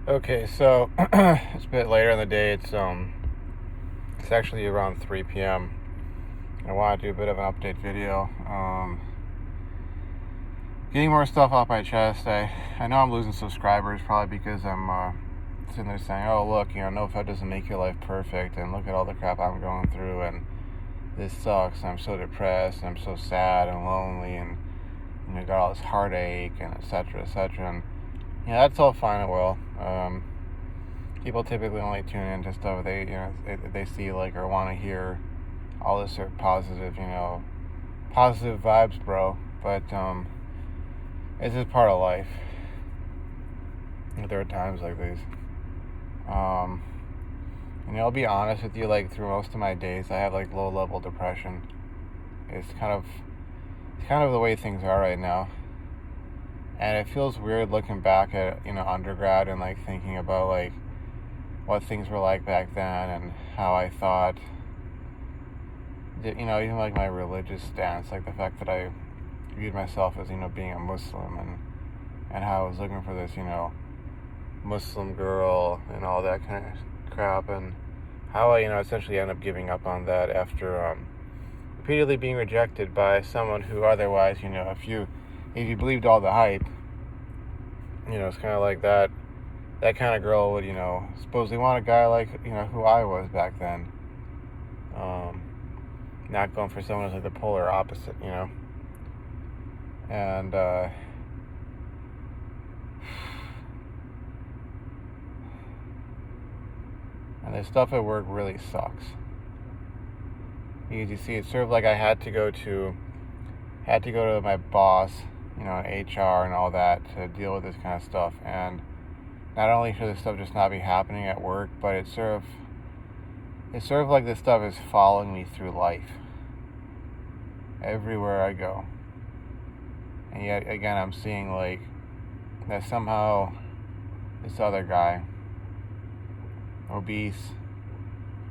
Okay, so it's a bit later in the day. It's actually around 3 p.m. I want to do a bit of an update video. Getting more stuff off my chest. I know I'm losing subscribers probably because I'm sitting there saying, "Oh, look, NoFap doesn't make your life perfect, and look at all the crap I'm going through, and this sucks. I'm so depressed, and I'm so sad and lonely, and got all this heartache, and etc. etc." And that's all fine and well. People typically only tune into stuff they see or want to hear all this sort of positive vibes, bro. But it's just part of life. There are times like these. I'll be honest with you. Through most of my days, I have low level depression. It's kind of the way things are right now, and it feels weird looking back at undergrad and thinking about what things were like back then and how I thought that, even my religious stance, the fact that I viewed myself as being a Muslim, and how I was looking for this Muslim girl and all that kind of crap, and how I essentially ended up giving up on that after repeatedly being rejected by someone who otherwise if you believed all the hype, it's kind of like that kind of girl would, supposedly want a guy who I was back then. Not going for someone who's the polar opposite, And, and the stuff at work really sucks. Because you see, it's sort of I had to go to my boss, HR and all that to deal with this kind of stuff. And not only should this stuff just not be happening at work, but it's sort of like this stuff is following me through life, everywhere I go. And yet again, I'm seeing that somehow this other guy, obese,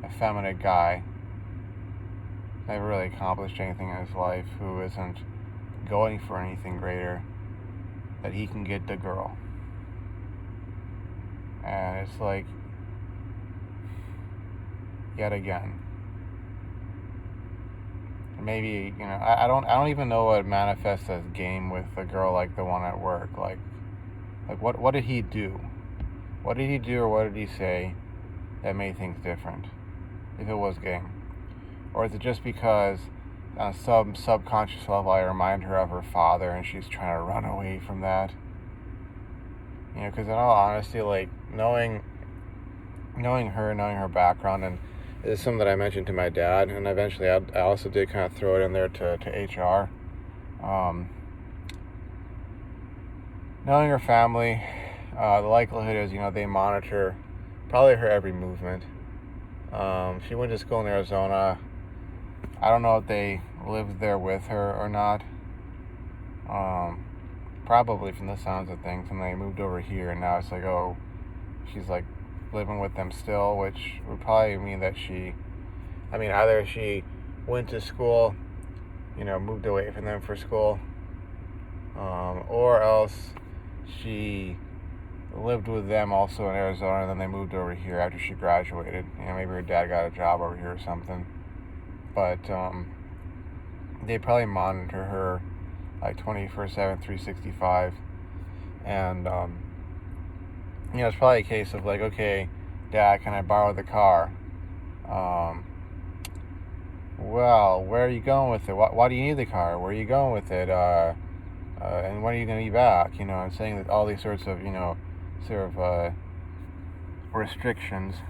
effeminate guy, never really accomplished anything in his life, who isn't going for anything greater, that he can get the girl. And it's yet again. Maybe I don't even know what manifests as game with a girl like the one at work. What did he do? What did he do, or what did he say that made things different? If it was game, or is it just because on some subconscious level I remind her of her father and she's trying to run away from that? Because in all honesty, knowing her, knowing her background, and this is something that I mentioned to my dad, and eventually I also did kind of throw it in there to HR. Knowing her family, the likelihood is, they monitor probably her every movement. She went to school in Arizona. I don't know if they lived there with her or not. Probably from the sounds of things, and they moved over here, and now it's she's living with them still, which would probably mean that either she went to school, moved away from them for school, or else she lived with them also in Arizona, and then they moved over here after she graduated. Maybe her dad got a job over here or something. But they probably monitor her 24/7, 365, and it's probably a case of okay, Dad, can I borrow the car? Well, where are you going with it? Why do you need the car? Where are you going with it? And when are you going to be back? I'm saying that all these sorts of restrictions.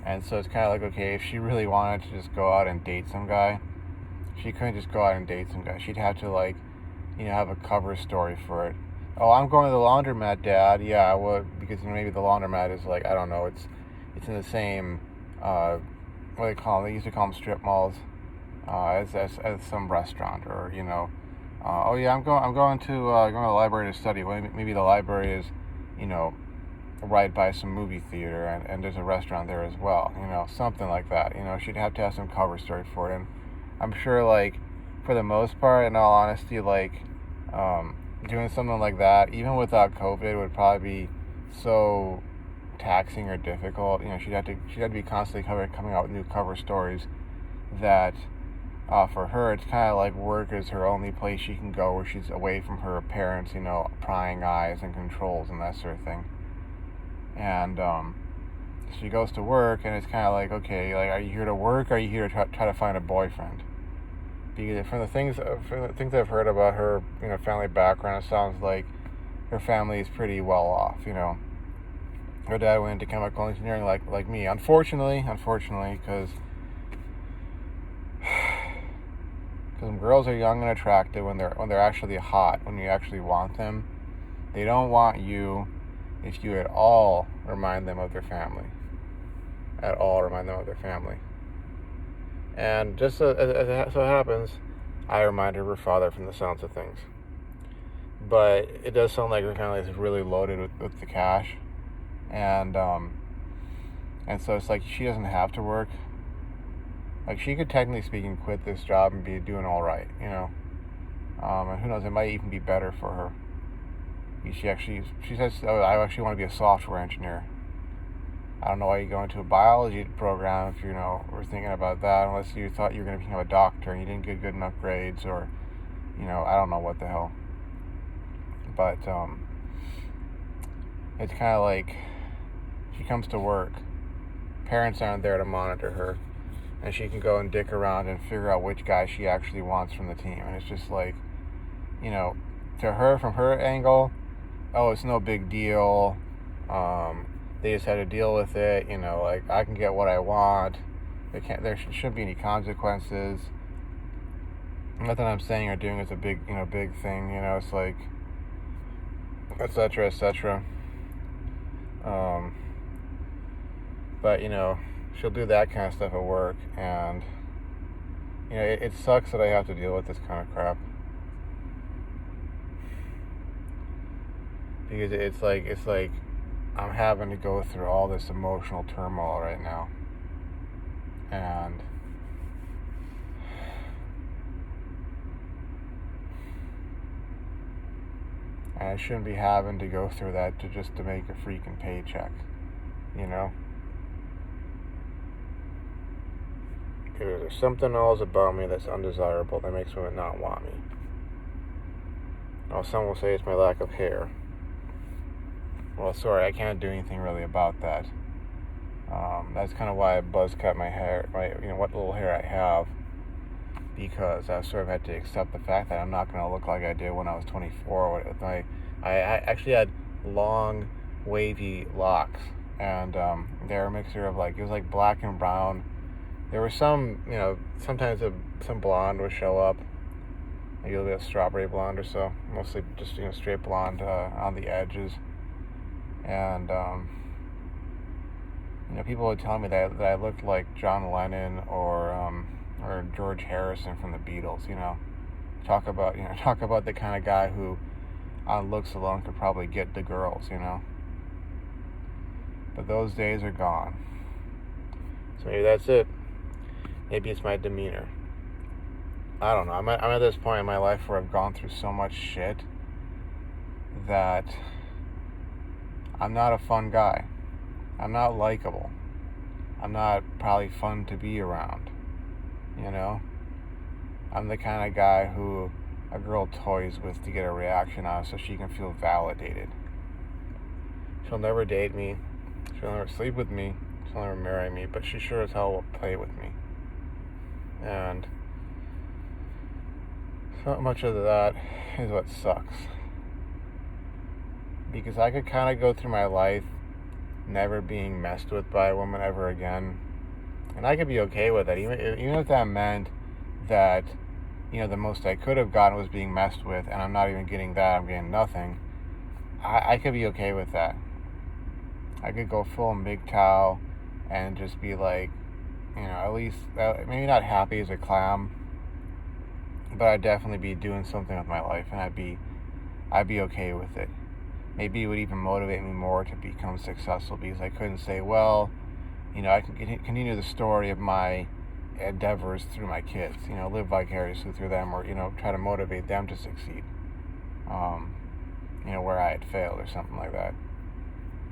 And so it's kind of okay, if she really wanted to just go out and date some guy, she couldn't just go out and date some guy. She'd have to have a cover story for it. Oh, I'm going to the laundromat, Dad. Yeah, well, because maybe the laundromat is I don't know, it's in the same what do they call them? They used to call them strip malls, as some restaurant, or oh yeah, I'm going to the library to study. Well, maybe the library is right by some movie theater, and there's a restaurant there as well. Something like that. She'd have to have some cover story for it, and I'm sure for the most part, in all honesty, doing something like that, even without COVID, would probably be so taxing or difficult. She'd have to be constantly coming out with new cover stories that for her, it's kind of like work is her only place she can go where she's away from her parents, prying eyes and controls and that sort of thing. And she goes to work, and it's kind of like, okay, like, are you here to work, or are you here to try to find a boyfriend? Because from the things I've heard about her, family background, it sounds like her family is pretty well off. Her dad went into chemical engineering, like me. Unfortunately, because when girls are young and attractive, when they're actually hot, when you actually want them, they don't want you if you at all remind them of their family. And just so it happens, I remind her of her father from the sounds of things. But it does sound like her family is really loaded with the cash. And so it's like she doesn't have to work. Like, she could, technically speaking, quit this job and be doing all right, and who knows, it might even be better for her. She says, I actually want to be a software engineer. I don't know why you go into a biology program if we're thinking about that, unless you thought you were going to become a doctor and you didn't get good enough grades, or I don't know what the hell. But it's kind of like she comes to work, parents aren't there to monitor her, and she can go and dick around and figure out which guy she actually wants from the team. And it's just like, to her, from her angle, oh, it's no big deal. They just had to deal with it. Like, I can get what I want. There shouldn't be any consequences. Nothing I'm saying or doing is a big thing. It's like, etc., etc. But she'll do that kind of stuff at work, and it sucks that I have to deal with this kind of crap, because it's like I'm having to go through all this emotional turmoil right now, and I shouldn't be having to go through that to make a freaking paycheck, There's something else about me that's undesirable that makes women not want me. Now, some will say it's my lack of hair. Well, sorry, I can't do anything really about that. That's kind of why I buzz cut my hair, what little hair I have, because I sort of had to accept the fact that I'm not going to look like I did when I was 24. I actually had long, wavy locks, and they were a mixture of it was like black and brown. There was some, sometimes some blonde would show up, maybe a little bit of strawberry blonde or so, mostly just, straight blonde on the edges. And, people would tell me that I looked like John Lennon or George Harrison from the Beatles, Talk about the kind of guy who, on looks alone, could probably get the girls, But those days are gone. So maybe that's it. Maybe it's my demeanor. I don't know. I'm at this point in my life where I've gone through so much shit that I'm not a fun guy. I'm not likable. I'm not probably fun to be around. I'm the kind of guy who a girl toys with to get a reaction on so she can feel validated. She'll never date me. She'll never sleep with me. She'll never marry me. But she sure as hell will play with me. And so much of that is what sucks. Because I could kind of go through my life never being messed with by a woman ever again. And I could be okay with that. Even if that meant that, the most I could have gotten was being messed with, and I'm not even getting that, I'm getting nothing. I could be okay with that. I could go full MGTOW and just be like, at least, maybe not happy as a clam, but I'd definitely be doing something with my life, and I'd be okay with it. Maybe it would even motivate me more to become successful, because I couldn't say, well, I can continue the story of my endeavors through my kids, live vicariously through them, or, try to motivate them to succeed, where I had failed or something like that.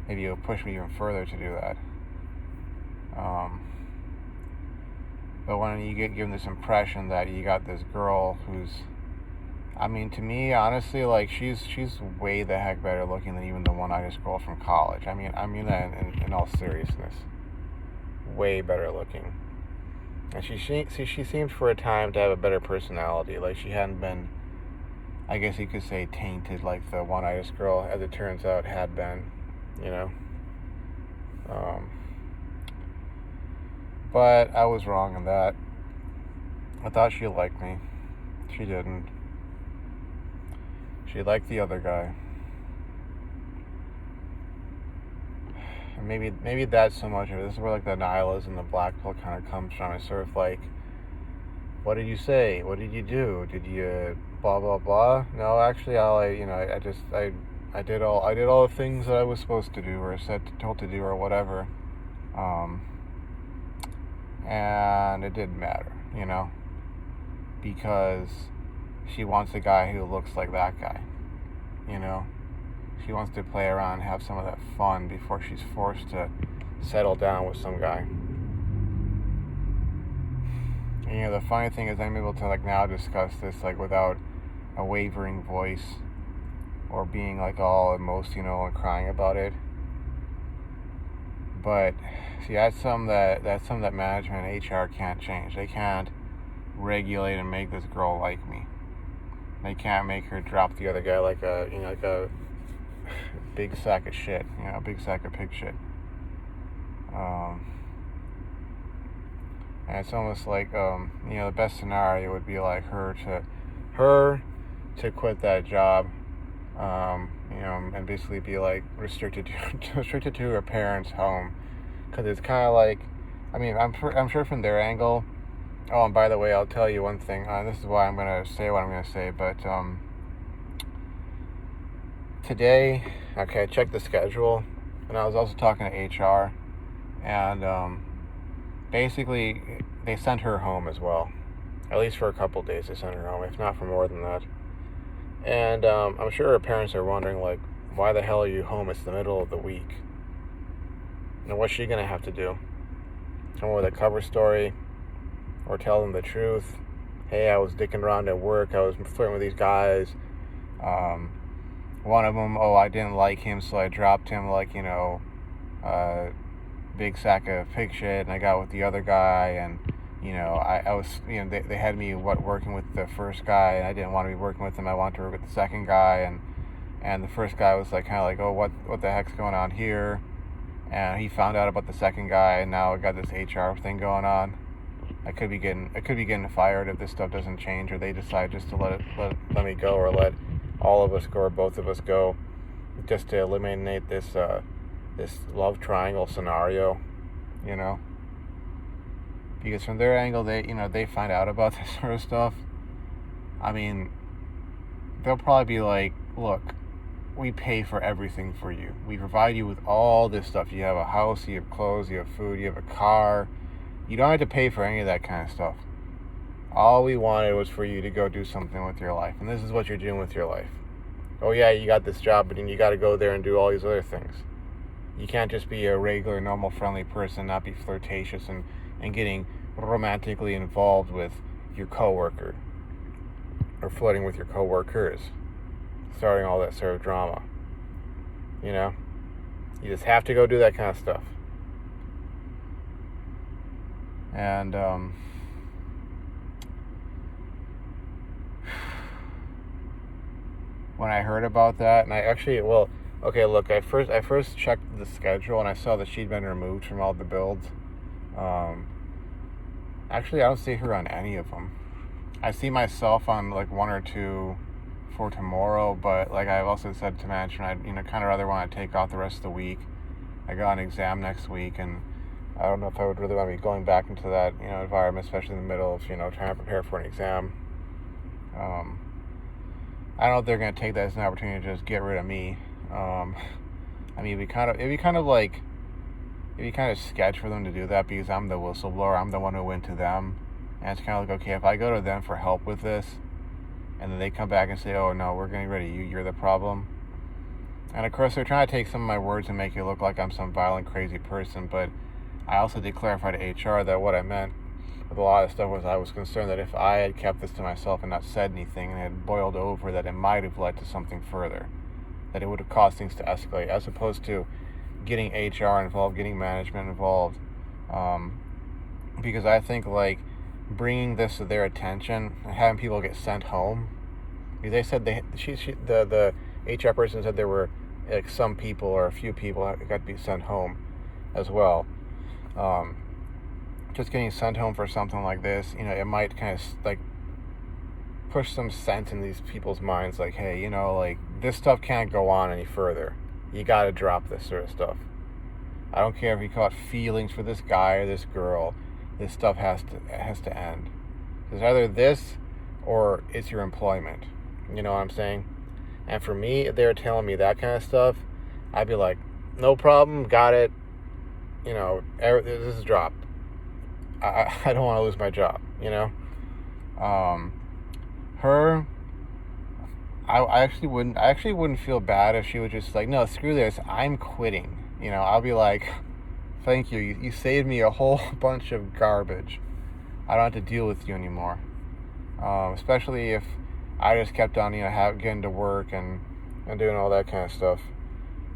maybe it would push me even further to do that. But when you get given this impression that you got this girl who's, I mean, to me, honestly, like she's way the heck better looking than even the one-eyed girl from college. I mean that in all seriousness, way better looking. And she seemed for a time to have a better personality. Like she hadn't been, I guess you could say, tainted like the one-eyed girl, as it turns out, had been. You know. But I was wrong in that. I thought she liked me. She didn't. She liked the other guy. And maybe that's so much of it. This is where like the nihilism, the black pill kind of comes from. It's sort of like, what did you say? What did you do? Did you blah blah blah? No, actually, I did all the things that I was supposed to do or told to do or whatever. And it didn't matter, because she wants a guy who looks like that guy, She wants to play around and have some of that fun before she's forced to settle down with some guy. And, the funny thing is I'm able to now discuss this without a wavering voice or being all emotional and crying about it. But see, that's something that management and HR can't change. They can't regulate and make this girl like me. They can't make her drop the other guy like a big sack of shit, a big sack of pig shit. And it's almost like the best scenario would be like her to quit that job, and basically be restricted to her parents' home, because it's kind of like, I'm sure from their angle. Oh, and by the way, I'll tell you one thing. This is why I'm gonna say what I'm gonna say. But today, I checked the schedule, and I was also talking to HR, and basically they sent her home as well. At least for a couple days, they sent her home, if not for more than that. And I'm sure her parents are wondering, why the hell are you home? It's the middle of the week. And what's she gonna have to do? Come up with a cover story? Or tell them the truth? Hey, I was dicking around at work. I was flirting with these guys. One of them, I didn't like him, so I dropped him big sack of pig shit, and I got with the other guy, and I was, they had me working with the first guy, and I didn't want to be working with him. I wanted to work with the second guy, and the first guy was oh, what the heck's going on here? And he found out about the second guy, and now I got this HR thing going on. I could be getting fired if this stuff doesn't change, or they decide just to let me go, or let all of us go, or both of us go, just to eliminate this love triangle scenario, Because from their angle, they find out about this sort of stuff. They'll probably be like, look, we pay for everything for you. We provide you with all this stuff. You have a house, you have clothes, you have food, you have a car. You don't have to pay for any of that kind of stuff. All we wanted was for you to go do something with your life. And this is what you're doing with your life. Oh yeah, you got this job, but then you got to go there and do all these other things. You can't just be a regular, normal, friendly person, not be flirtatious and getting romantically involved with your coworker. Or flirting with your coworkers. Starting all that sort of drama. You just have to go do that kind of stuff. And when I heard about that, and I first checked the schedule, and I saw that she'd been removed from all the builds. Actually, I don't see her on any of them. I see myself on one or two for tomorrow, but I've also said to management, I kind of rather want to take off the rest of the week. I got an exam next week, and I don't know if I would really want to be going back into that, environment, especially in the middle of, trying to prepare for an exam. I don't know if they're going to take that as an opportunity to just get rid of me. It'd be kind of sketch for them to do that, because I'm the whistleblower. I'm the one who went to them. And it's kind of okay, if I go to them for help with this, and then they come back and say, oh no, we're getting rid of you, you're the problem. And of course, they're trying to take some of my words and make it look like I'm some violent, crazy person. But I also did clarify to HR that what I meant with a lot of stuff was I was concerned that if I had kept this to myself and not said anything and it had boiled over, that it might have led to something further, that it would have caused things to escalate, as opposed to getting HR involved, getting management involved. Because I think like bringing this to their attention and having people get sent home. They said the HR person said there were like some people or a few people that got to be sent home as well. Just getting sent home for something like this, it might kind of like push some sense in these people's minds, like, hey, like this stuff can't go on any further. You got to drop this sort of stuff. I don't care if you caught feelings for this guy or this girl. This stuff has to end. It's either this or it's your employment. You know what I'm saying? And for me, if they're telling me that kind of stuff, I'd be like, no problem, got it. This is dropped. I don't want to lose my job, Her, I actually wouldn't feel bad if she was just like, no, screw this, I'm quitting. I'll be like, thank you. You saved me a whole bunch of garbage. I don't have to deal with you anymore. Especially if I just kept on, getting to work and doing all that kind of stuff.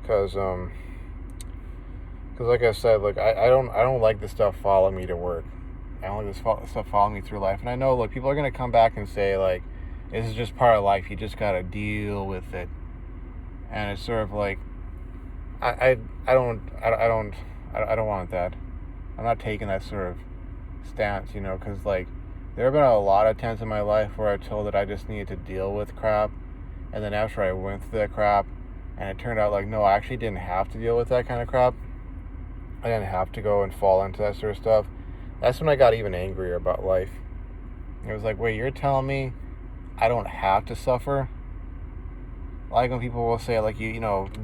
Because like I said, look, I don't like this stuff following me to work. I don't like this stuff following me through life. And I know, look, people are going to come back and say, like, this is just part of life. You just got to deal with it. And it's sort of like, I don't want that. I'm not taking that sort of stance, because like there have been a lot of times in my life where I told that I just needed to deal with crap, and then after I went through that crap, and it turned out like, no, I actually didn't have to deal with that kind of crap. I didn't have to go and fall into that sort of stuff. That's when I got even angrier about life. It was like, wait, you're telling me I don't have to suffer? Like when people will say, like,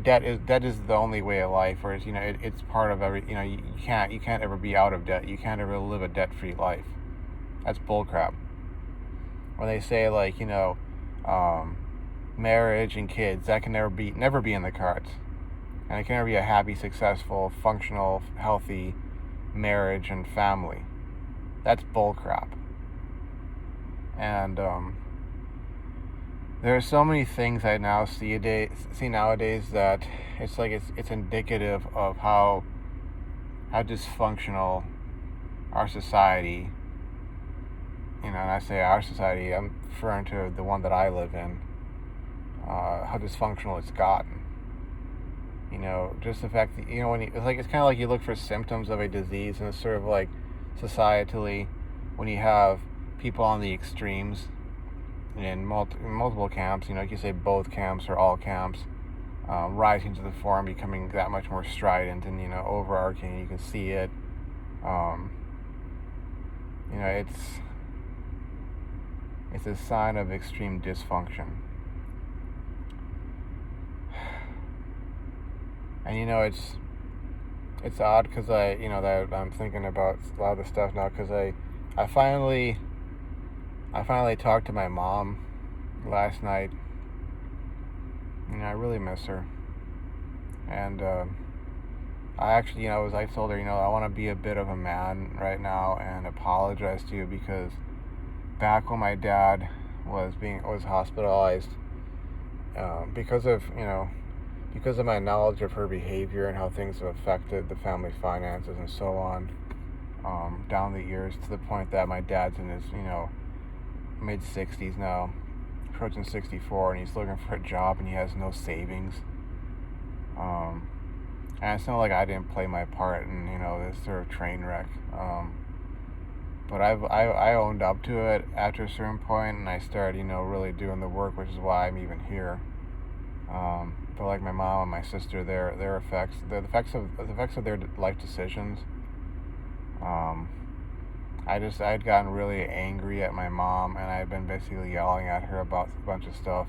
debt is the only way of life, or it's, it's part of every, you can't ever be out of debt. You can't ever live a debt-free life. That's bullcrap. When they say, like, marriage and kids, that can never be in the cards, and it can never be a happy, successful, functional, healthy marriage and family. That's bullcrap. And there are so many things I now see nowadays that it's like it's indicative of how dysfunctional our society, and I say our society, I'm referring to the one that I live in, how dysfunctional it's gotten. Just the fact that, it's kind of like you look for symptoms of a disease, and it's sort of like societally, when you have people on the extremes in multiple camps, you say both camps or all camps, rising to the fore and becoming that much more strident and, overarching. You can see it. It's a sign of extreme dysfunction. And, it's odd because that I'm thinking about a lot of the stuff now, because I finally talked to my mom last night. I really miss her. And I actually, I told her, I want to be a bit of a man right now and apologize to you, because back when my dad was hospitalized, because of my knowledge of her behavior and how things have affected the family's finances and so on, down the years, to the point that my dad's in his, mid-60s now, approaching 64, and he's looking for a job and he has no savings. And it's not like I didn't play my part in, this sort of train wreck. But I owned up to it after a certain point, and I started, really doing the work, which is why I'm even here. But like my mom and my sister, the effects of their life decisions, I had gotten really angry at my mom, and I had been basically yelling at her about a bunch of stuff.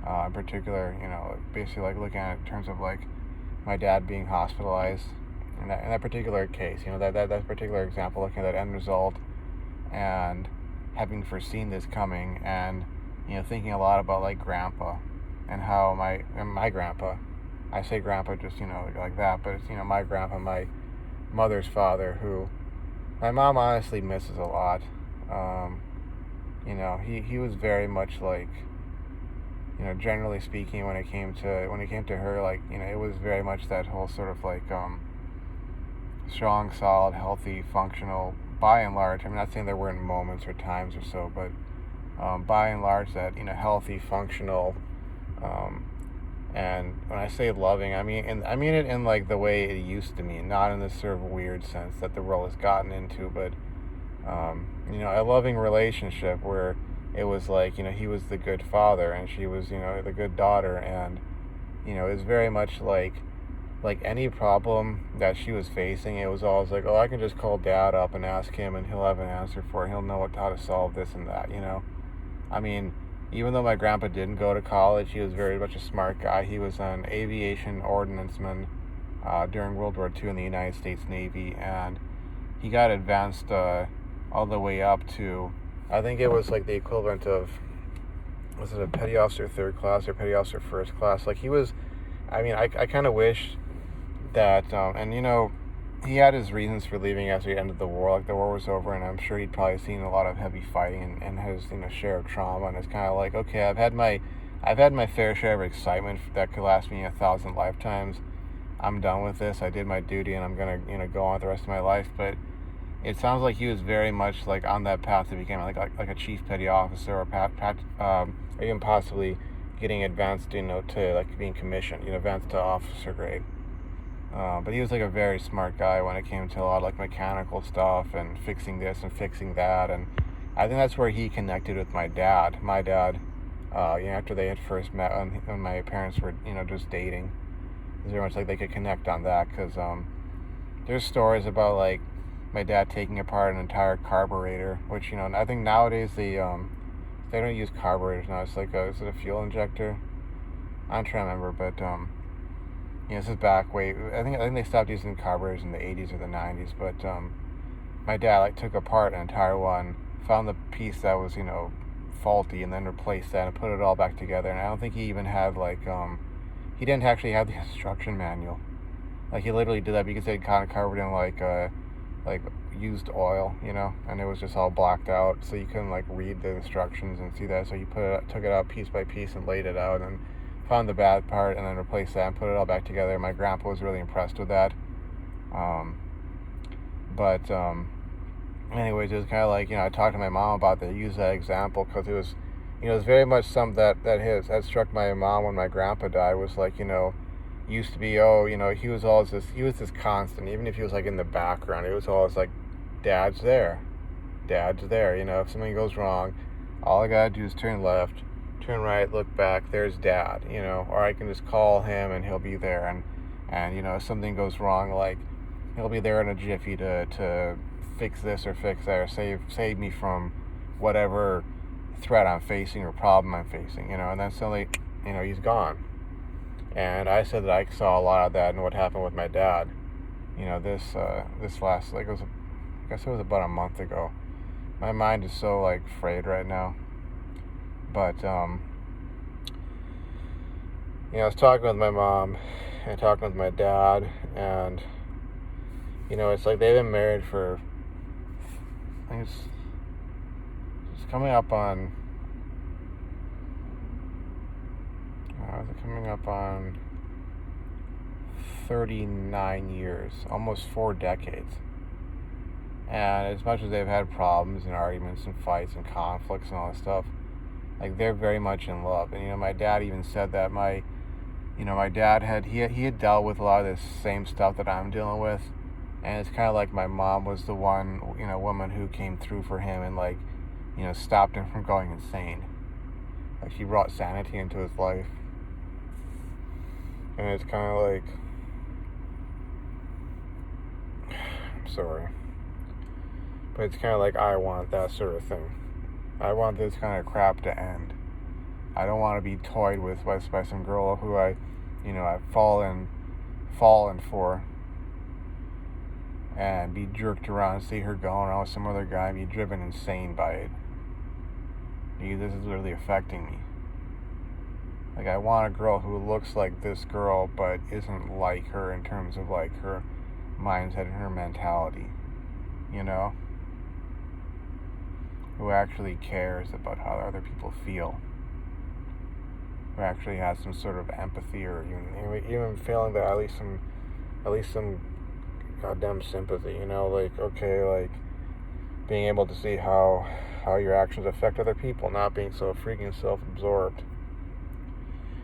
In particular, basically like looking at it in terms of like my dad being hospitalized. In that particular case, that particular example, looking at that end result, and having foreseen this coming, and thinking a lot about like grandpa, and how my grandpa, I say grandpa just, like that, but it's, my grandpa, my mother's father, who my mom honestly misses a lot. Um, he was very much like, generally speaking, when it came to her, like, it was very much that whole sort of like strong, solid, healthy, functional. By and large, I'm not saying there weren't moments or times or so, but by and large, that healthy, functional, um, and when I say loving, I mean it in like the way it used to mean, not in this sort of weird sense that the world has gotten into, but a loving relationship where it was like, he was the good father and she was, the good daughter, and it was very much like any problem that she was facing, it was always like, oh, I can just call dad up and ask him and he'll have an answer for it. He'll know how to solve this and that. I mean, even though my grandpa didn't go to college, he was very much a smart guy. He was an aviation ordnanceman during World War II in the United States Navy, and he got advanced all the way up to, I think it was like the equivalent of, was it a petty officer third class or petty officer first class? Like he was, I kind of wish that, and he had his reasons for leaving after the end of the war. Like the war was over, and I'm sure he'd probably seen a lot of heavy fighting and his share of trauma. And it's kind of like, okay, I've had my fair share of excitement that could last me 1,000 lifetimes. I'm done with this. I did my duty, and I'm gonna go on with the rest of my life. But it sounds like he was very much like on that path to become like a chief petty officer, or even possibly getting advanced, to like being commissioned, advanced to officer grade. But he was like a very smart guy when it came to a lot of like mechanical stuff and fixing this and fixing that. And I think that's where he connected with my dad. My dad, after they had first met, when my parents were, just dating, it was very much like they could connect on that, because there's stories about like my dad taking apart an entire carburetor, which, I think nowadays they don't use carburetors now. It's like is it a fuel injector? I'm trying to remember, but this is back way. I think they stopped using carburetors in the 80s or the 90s. But my dad like took apart an entire one, found the piece that was faulty, and then replaced that and put it all back together. And I don't think he even had like he didn't actually have the instruction manual. Like he literally did that because they'd kind of covered in like used oil, and it was just all blacked out, so you couldn't like read the instructions and see that. So he took it out piece by piece and laid it out, and found the bad part and then replaced that and put it all back together. My grandpa was really impressed with that. Anyways, it was kind of like, I talked to my mom about that, use that example, because it was, it was very much something that struck my mom when my grandpa died, was like, used to be, he was this constant, even if he was like in the background, it was always like, dad's there, if something goes wrong, all I gotta do is turn left, turn right, look back, there's dad, or I can just call him and he'll be there, and if something goes wrong, like, he'll be there in a jiffy to fix this or fix that, or save me from whatever threat I'm facing or problem I'm facing, and then suddenly, he's gone. And I said that I saw a lot of that in what happened with my dad, this last, like, I guess it was about a month ago. My mind is so like frayed right now. But I was talking with my mom and talking with my dad, and it's like they've been married for, I think it's coming up on, coming up on 39 years, almost 4 decades. And as much as they've had problems and arguments and fights and conflicts and all that stuff, like, they're very much in love. And my dad even said that my dad he had dealt with a lot of this same stuff that I'm dealing with, and it's kind of like my mom was the one woman who came through for him and like stopped him from going insane. Like, she brought sanity into his life, and it's kind of like, I'm sorry, but it's kind of like, I want that sort of thing. I want this kind of crap to end. I don't want to be toyed with by some girl who I've fallen for, and be jerked around, see her going on with some other guy, and be driven insane by it. Because this is really affecting me. Like, I want a girl who looks like this girl, but isn't like her in terms of, like, her mindset and her mentality, you know? Who actually cares about how other people feel. Who actually has some sort of empathy, or even feeling that at least some goddamn sympathy, you know? Like, okay, like, being able to see how your actions affect other people, not being so freaking self-absorbed.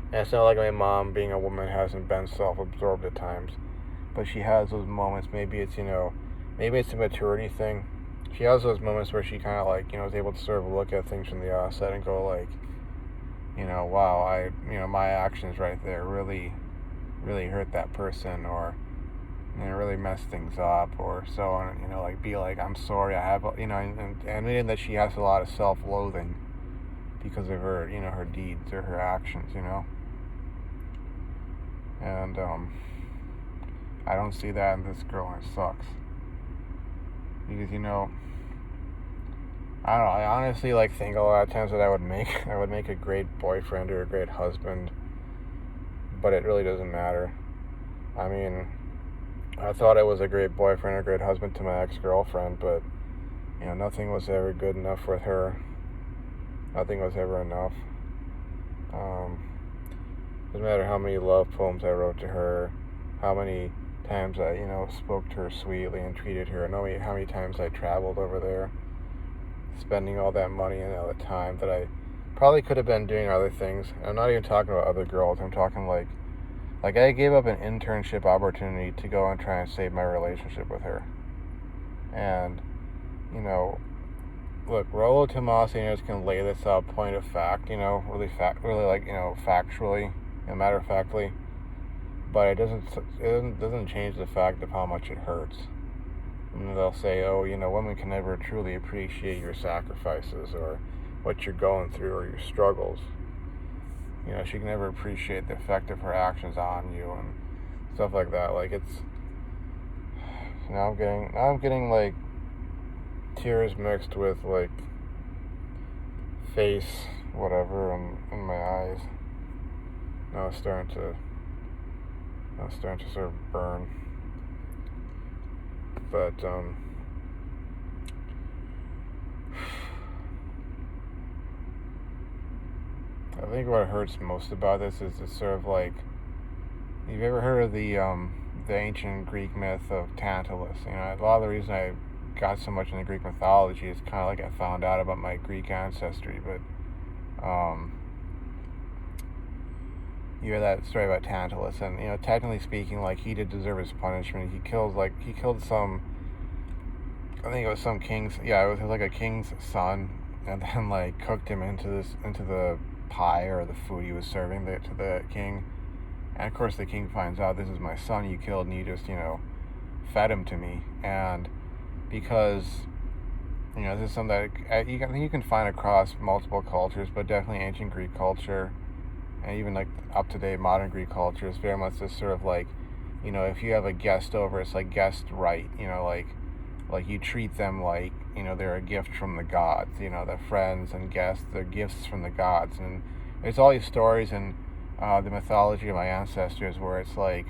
And it's not like my mom, being a woman, hasn't been self-absorbed at times, but she has those moments. Maybe it's a maturity thing. She has those moments where she kind of, like, is able to sort of look at things from the outside and go, like, wow, my actions right there really, really hurt that person, or really mess things up, or so on. Like, be like, I'm sorry, I have, and admitting that she has a lot of self-loathing because of her, her deeds or her actions, and I don't see that in this girl, and it sucks. Because, I don't know, I honestly, like, think a lot of times that I would make a great boyfriend or a great husband, but it really doesn't matter. I mean, I thought I was a great boyfriend or a great husband to my ex-girlfriend, but, nothing was ever good enough with her. Nothing was ever enough. Doesn't matter how many love poems I wrote to her, how many times I, spoke to her sweetly and treated her, and how many times I traveled over there, spending all that money and all the time that I probably could have been doing other things. I'm not even talking about other girls. I'm talking like I gave up an internship opportunity to go and try and save my relationship with her. And, look, Rollo Tomassi can lay this out point of fact, really factually, matter of factly, but it doesn't change the fact of how much it hurts. And they'll say, oh, women can never truly appreciate your sacrifices or what you're going through or your struggles. She can never appreciate the effect of her actions on you and stuff like that. Like, it's, now I'm getting like tears mixed with, like, face whatever in my eyes. Now it's starting to sort of burn. But I think what hurts most about this is it's sort of like, you've ever heard of the ancient Greek myth of Tantalus? A lot of the reason I got so much into Greek mythology is kind of like I found out about my Greek ancestry, but you hear that story about Tantalus, and technically speaking, like, he did deserve his punishment. He killed some, I think it was some king's, it was like a king's son, and then, like, cooked him into the pie or the food he was serving to the king. And of course the king finds out, this is my son you killed, and you just fed him to me. And because this is something that you can find across multiple cultures, but definitely ancient Greek culture and even like up to date modern Greek culture is very much this sort of like, if you have a guest over, it's like guest right, like you treat them like, they're a gift from the gods, the friends and guests, they're gifts from the gods. And there's all these stories in the mythology of my ancestors where it's like,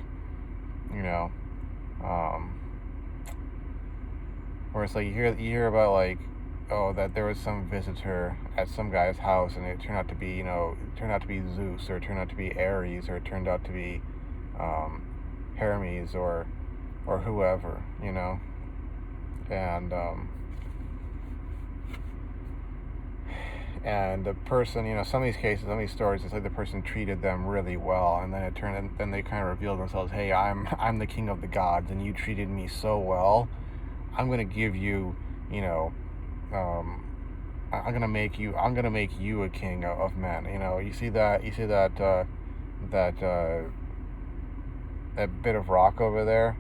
where it's like you hear about, like, oh, that there was some visitor at some guy's house and it turned out to be, Zeus, or it turned out to be Ares, or it turned out to be Hermes or whoever, and the person, some of these cases, some of these stories, it's like the person treated them really well, and then they kind of revealed themselves, hey, I'm the king of the gods, and you treated me so well, I'm gonna give you, I'm gonna make you a king of men. You see that bit of rock over there?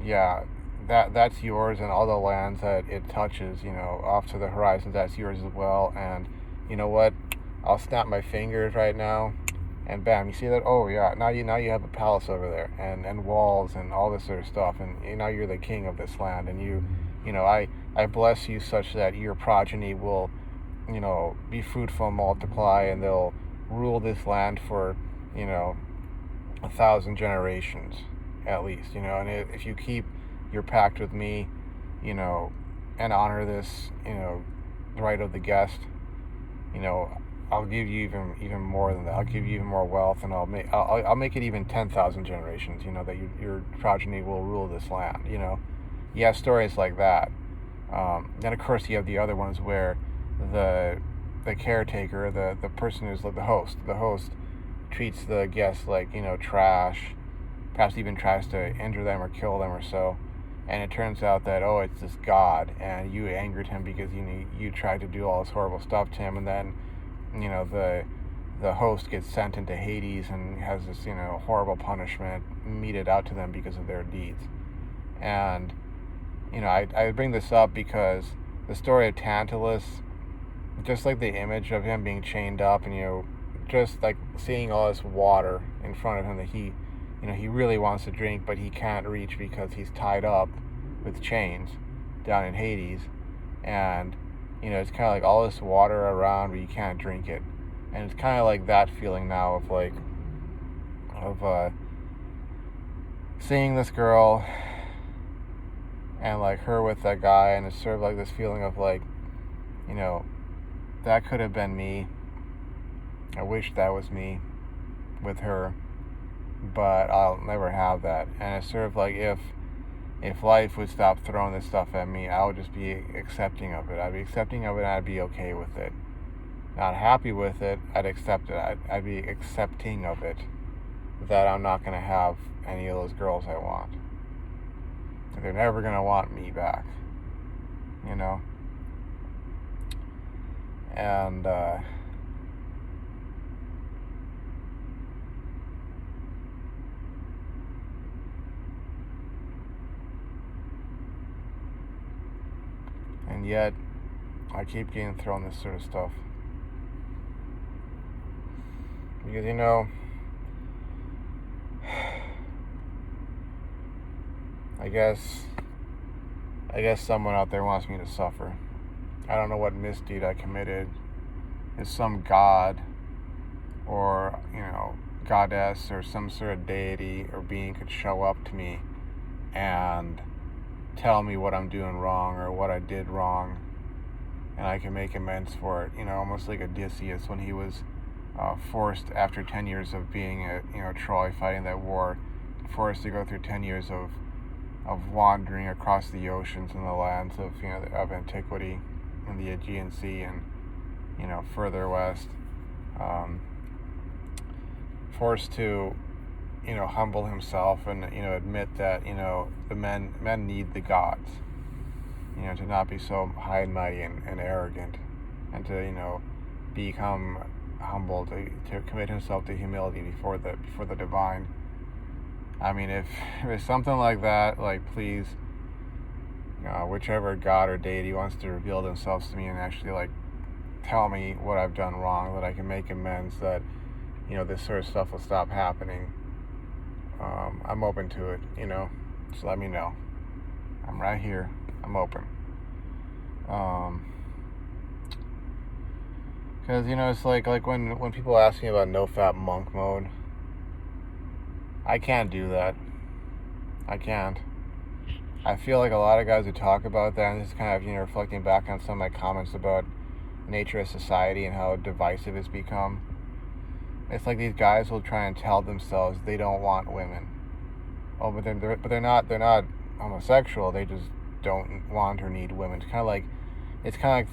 Yeah, that's yours, and all the lands that it touches, off to the horizon, that's yours as well. And you know what? I'll snap my fingers right now, and bam, you see that? Oh yeah, now you have a palace over there, and walls and all this sort of stuff, and now you're the king of this land, and I bless you such that your progeny will, be fruitful and multiply, and they'll rule this land for, 1,000 generations at least, and if you keep your pact with me, you know, and honor this, right of the guest, you know, I'll give you even more than that. I'll give you even more wealth, and I'll make it even 10,000 generations. That your progeny will rule this land. You have stories like that. Then of course you have the other ones where the caretaker, the person who's like the host treats the guests like trash, perhaps even tries to injure them or kill them or so. And it turns out that, oh, it's this god, and you angered him because you tried to do all this horrible stuff to him, and then the host gets sent into Hades and has this horrible punishment meted out to them because of their deeds. And I bring this up because the story of Tantalus, just like the image of him being chained up, and just like seeing all this water in front of him that he really wants to drink, but he can't reach because he's tied up with chains down in Hades. And, it's kind of like all this water around, but you can't drink it. And it's kind of like that feeling now of seeing this girl and like her with that guy. And it's sort of like this feeling of like, that could have been me. I wish that was me with her, but I'll never have that. And it's sort of like if life would stop throwing this stuff at me, I would just be accepting of it. I'd be accepting of it, and I'd be okay with it. Not happy with it, I'd accept it. I'd be accepting of it, that I'm not going to have any of those girls I want. They're never going to want me back, And, and yet, I keep getting thrown this sort of stuff. Because, I guess someone out there wants me to suffer. I don't know what misdeed I committed. Is some god or, goddess or some sort of deity or being could show up to me and tell me what I'm doing wrong or what I did wrong, and I can make amends for it. Almost like Odysseus when he was forced, after 10 years of being at Troy fighting that war, forced to go through 10 years of wandering across the oceans and the lands of of antiquity in the Aegean Sea and further west, forced to humble himself and admit that the men need the gods, to not be so high and mighty and arrogant, and to become humble, to commit himself to humility before the divine. I mean, if it's something like that, like, please, whichever god or deity wants to reveal themselves to me and actually like tell me what I've done wrong, that I can make amends, that this sort of stuff will stop happening. I'm open to it. Just let me know. I'm right here. I'm open. Because it's like when people ask me about no-fap monk mode, I can't do that. I can't. I feel like a lot of guys who talk about that, and this is kind of reflecting back on some of my comments about nature of society and how divisive it's become. It's like these guys will try and tell themselves they don't want women. Oh, but they're not homosexual. They just don't want or need women. It's kind of like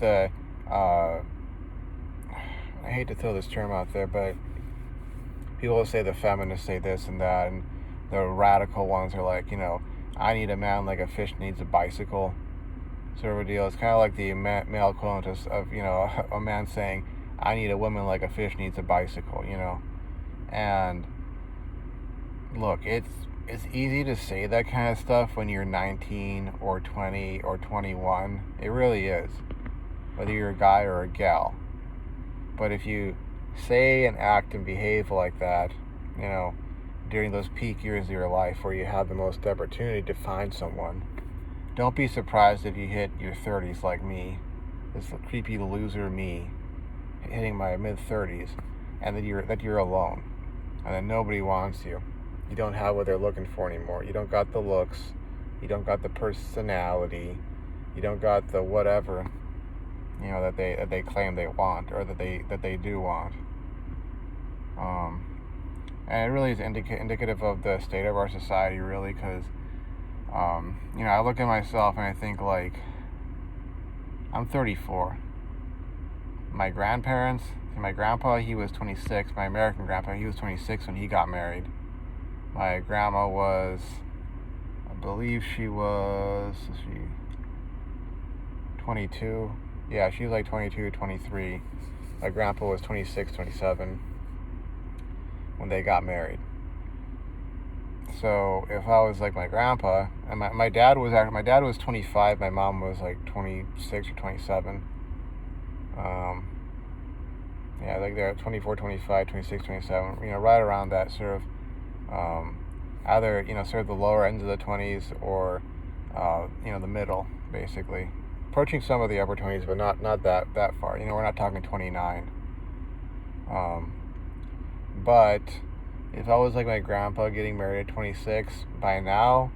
the I hate to throw this term out there, but people will say the feminists say this and that, and the radical ones are like, I need a man like a fish needs a bicycle, sort of a deal. It's kind of like the male equivalent of a man saying, I need a woman like a fish needs a bicycle, And look, it's easy to say that kind of stuff when you're 19 or 20 or 21. It really is, whether you're a guy or a gal. But if you say and act and behave like that, during those peak years of your life where you have the most opportunity to find someone, don't be surprised if you hit your 30s like me, this creepy loser me, hitting my mid-30s, and that you're alone, and that nobody wants you. You don't have what they're looking for anymore. You don't got the looks, you don't got the personality, you don't got the whatever, that they claim they want, or that they do want. And it really is indicative of the state of our society, really, because I look at myself and I think, like, I'm 34. My grandpa, he was 26. My American grandpa, he was 26 when he got married. My grandma was, I believe she was 22. Yeah, she was like 22, 23. My grandpa was 26, 27 when they got married. So if I was like my grandpa, and my dad was 25, my mom was like 26 or 27. Yeah, like they're 24, 25, 26, 27, right around that sort of, either, sort of the lower ends of the 20s or, the middle, basically. Approaching some of the upper 20s, but not that far. We're not talking 29. But if I was like my grandpa getting married at 26, by now,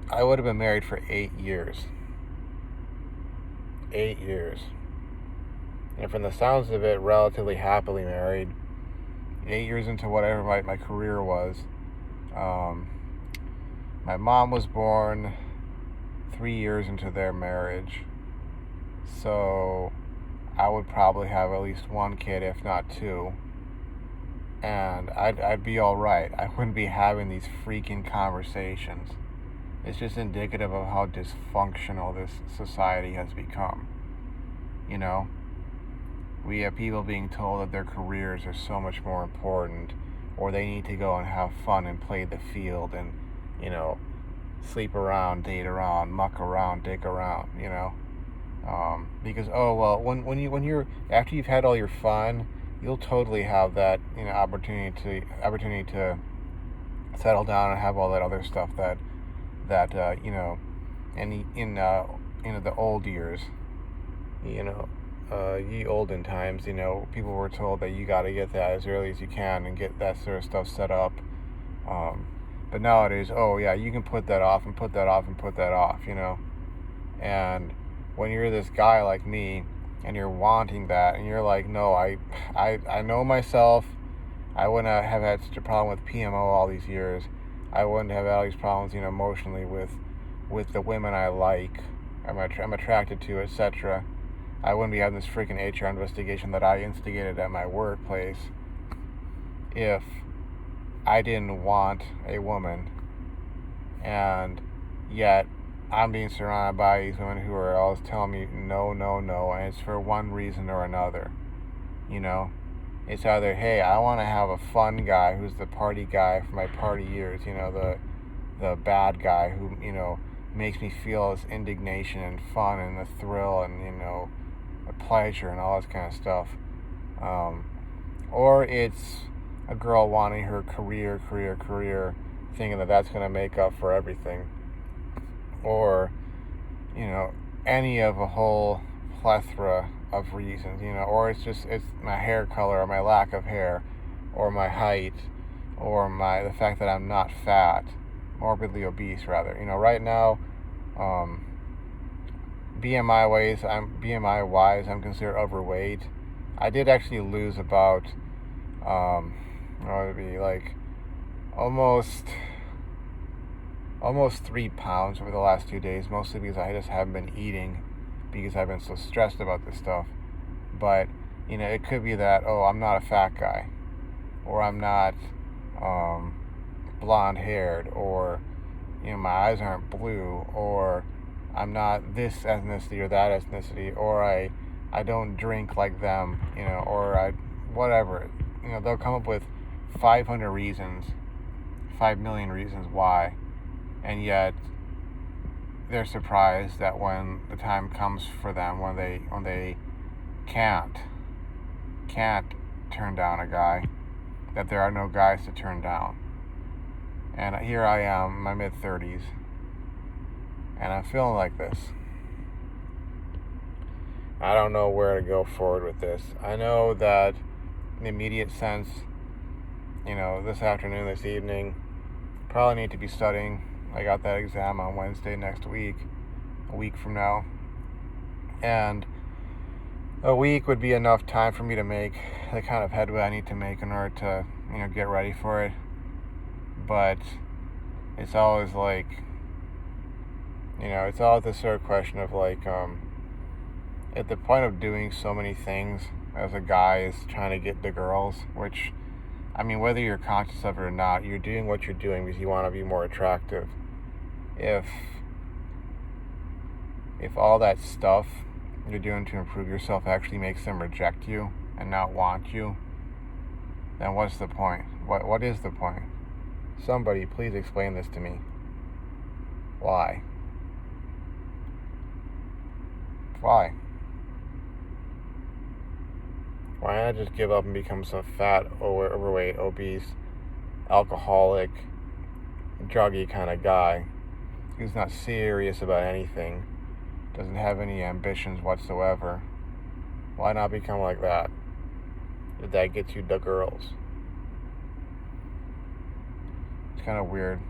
I would have been married for 8 years. 8 years. And from the sounds of it, relatively happily married. 8 years into whatever my career was. My mom was born 3 years into their marriage. So I would probably have at least one kid, if not two. And I'd be all right. I wouldn't be having these freaking conversations. It's just indicative of how dysfunctional this society has become. We have people being told that their careers are so much more important, or they need to go and have fun and play the field and, sleep around, date around, muck around, dick around, because, when you're, after you've had all your fun, you'll totally have that, opportunity to settle down and have all that other stuff that in the old years, ye olden times, people were told that you got to get that as early as you can and get that sort of stuff set up. But nowadays, you can put that off and put that off and put that off, And when you're this guy like me and you're wanting that and you're like, no, I know myself. I wouldn't have had such a problem with PMO all these years. I wouldn't have had all these problems, emotionally with the women I like, I'm attracted to, etc. I wouldn't be having this freaking HR investigation that I instigated at my workplace if I didn't want a woman, and yet I'm being surrounded by these women who are always telling me no, and it's for one reason or another. It's either, hey, I want to have a fun guy who's the party guy for my party years, the bad guy who, makes me feel this indignation and fun and the thrill and, a pleasure and all this kind of stuff. Or it's a girl wanting her career, thinking that that's going to make up for everything. Or, any of a whole plethora of reasons, or it's my hair color or my lack of hair or my height or the fact that I'm not fat, morbidly obese rather. Right now, BMI wise, I'm considered overweight. I did actually lose about, almost 3 pounds over the last 2 days, mostly because I just haven't been eating because I've been so stressed about this stuff. But, it could be that, I'm not a fat guy, or I'm not blonde haired, or, my eyes aren't blue, or I'm not this ethnicity or that ethnicity, or I don't drink like them, or whatever. They'll come up with 500 reasons, 5 million reasons why, and yet they're surprised that when the time comes for them, when they can't turn down a guy, that there are no guys to turn down. And here I am, in my mid-30s, and I'm feeling like this. I don't know where to go forward with this. I know that the immediate sense, this afternoon, this evening, probably need to be studying. I got that exam on Wednesday next week, a week from now. And a week would be enough time for me to make the kind of headway I need to make in order to, get ready for it. But it's always like, it's always this sort of question of like, at the point of doing so many things as a guy is trying to get the girls, which, whether you're conscious of it or not, you're doing what you're doing because you want to be more attractive. If all that stuff you're doing to improve yourself actually makes them reject you and not want you, then what's the point? What is the point? Somebody please explain this to me. Why? Why not just give up and become some fat, overweight, obese, alcoholic, druggy kind of guy who's not serious about anything, doesn't have any ambitions whatsoever? Why not become like that? If that gets you the girls. It's kind of weird.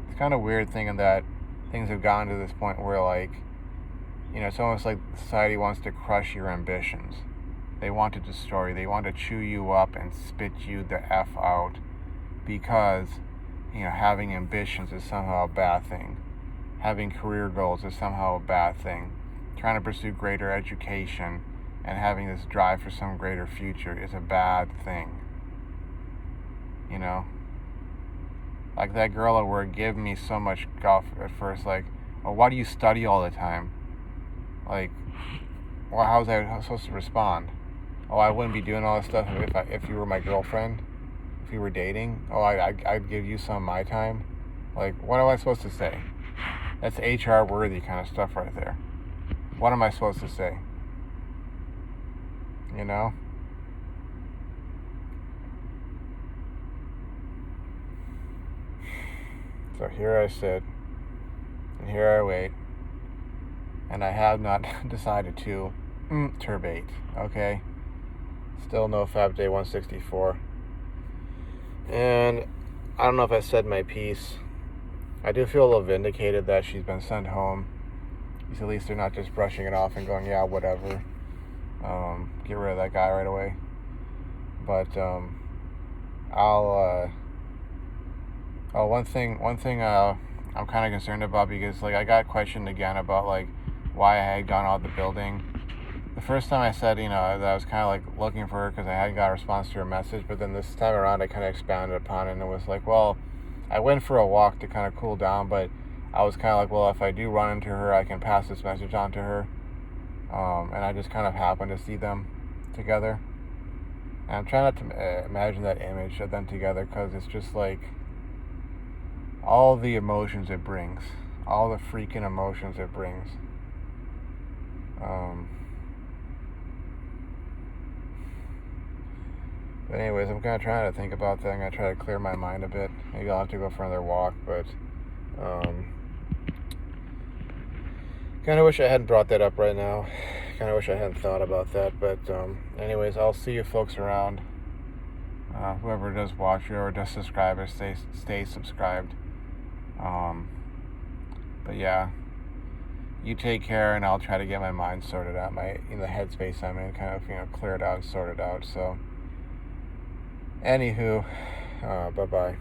It's kind of weird thinking that things have gotten to this point where, like, it's almost like society wants to crush your ambitions. They want to destroy you. They want to chew you up and spit you the F out because, having ambitions is somehow a bad thing. Having career goals is somehow a bad thing. Trying to pursue greater education and having this drive for some greater future is a bad thing. Like that girl at work gave me so much guff at first, like, oh, why do you study all the time? Like, well, how was I supposed to respond? Oh, I wouldn't be doing all this stuff if you were my girlfriend, if you were dating. Oh, I'd give you some of my time. Like, what am I supposed to say? That's HR worthy kind of stuff right there. What am I supposed to say? So here I sit, and here I wait, and I have not decided to turbate, okay? Still no Fab Day 164. And I don't know if I said my piece. I do feel a little vindicated that she's been sent home. Because at least they're not just brushing it off and going, yeah, whatever. Get rid of that guy right away. But one thing I'm kind of concerned about, because like I got questioned again about like why I had gone out of the building. The first time I said, that I was kind of like looking for her because I hadn't got a response to her message, but then this time around I kind of expanded upon it and it was like, well, I went for a walk to kind of cool down, but I was kind of like, well, if I do run into her, I can pass this message on to her. And I just kind of happened to see them together. And I'm trying not to imagine that image of them together because it's just like all the emotions it brings, all the freaking emotions it brings. But anyways, I'm kind of trying to think about that. I'm going to try to clear my mind a bit. Maybe I'll have to go for another walk, but kind of wish I hadn't brought that up right now. Kind of wish I hadn't thought about that. But anyways, I'll see you folks around. Whoever does watch it or does subscribe or stay subscribed. But yeah, you take care, and I'll try to get my mind sorted out, in the headspace I'm in, kind of clear it out and sort it out. So, anywho, bye bye.